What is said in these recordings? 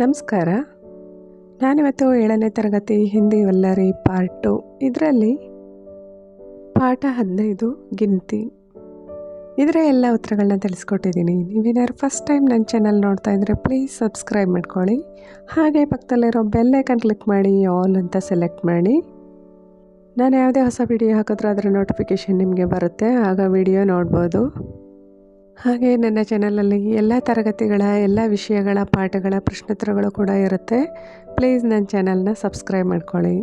ನಮಸ್ಕಾರ. ನಾನಿವತ್ತು 7ನೇ ತರಗತಿ ಹಿಂದಿ ವಲ್ಲರಿ ಪಾರ್ಟ್ 2 ಇದರಲ್ಲಿ ಪಾಠ 15 ಗಿನತಿ ಇದರ ಎಲ್ಲ ಉತ್ತರಗಳನ್ನ ತಿಳಿಸ್ಕೊಟ್ಟಿದ್ದೀನಿ. ನೀವೇನಾದ್ರು ಫಸ್ಟ್ ಟೈಮ್ ನನ್ನ ಚಾನಲ್ ನೋಡ್ತಾ ಇದ್ದರೆ ಪ್ಲೀಸ್ ಸಬ್ಸ್ಕ್ರೈಬ್ ಮಾಡ್ಕೊಳ್ಳಿ. ಹಾಗೆ ಪಕ್ಕದಲ್ಲಿರೋ ಬೆಲ್ ಐಕನ್ ಕ್ಲಿಕ್ ಮಾಡಿ ಆಲ್ ಅಂತ ಸೆಲೆಕ್ಟ್ ಮಾಡಿ. ನಾನು ಯಾವುದೇ ಹೊಸ ವಿಡಿಯೋ ಹಾಕಿದ್ರೆ ಅದರ ನೋಟಿಫಿಕೇಷನ್ ನಿಮಗೆ ಬರುತ್ತೆ, ಆಗ ವಿಡಿಯೋ ನೋಡ್ಬೋದು. ಹಾಗೆ ನನ್ನ ಚಾನಲಲ್ಲಿ ಎಲ್ಲ ತರಗತಿಗಳ ಎಲ್ಲ ವಿಷಯಗಳ ಪಾಠಗಳ ಪ್ರಶ್ನೋತ್ತರಗಳು ಕೂಡ ಇರುತ್ತೆ. ಪ್ಲೀಸ್ ನನ್ನ ಚಾನಲ್ನ ಸಬ್ಸ್ಕ್ರೈಬ್ ಮಾಡ್ಕೊಳ್ಳಿ.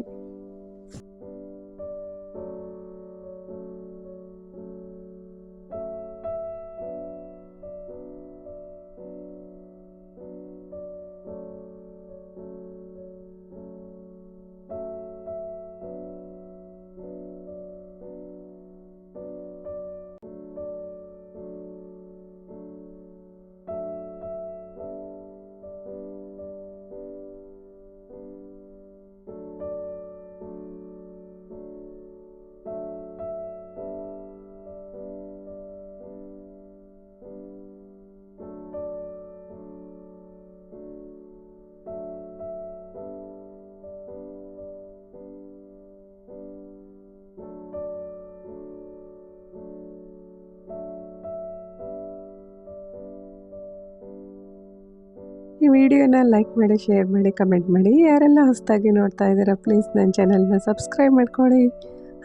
ಈ ವಿಡಿಯೋನ ಲೈಕ್ ಮಾಡಿ, ಶೇರ್ ಮಾಡಿ, ಕಮೆಂಟ್ ಮಾಡಿ. ಯಾರೆಲ್ಲ ಹೊಸದಾಗಿ ನೋಡ್ತಾ ಇದ್ದೀರಾ ಪ್ಲೀಸ್ ನನ್ನ ಚಾನಲ್ನ ಸಬ್ಸ್ಕ್ರೈಬ್ ಮಾಡ್ಕೊಳ್ಳಿ.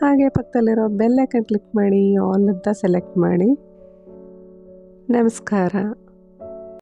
ಹಾಗೆ ಪಕ್ಕದಲ್ಲಿರೋ ಬೆಲ್ ಐಕನ್ ಕ್ಲಿಕ್ ಮಾಡಿ ಆಲ್ ಅಂತ ಸೆಲೆಕ್ಟ್ ಮಾಡಿ. ನಮಸ್ಕಾರ.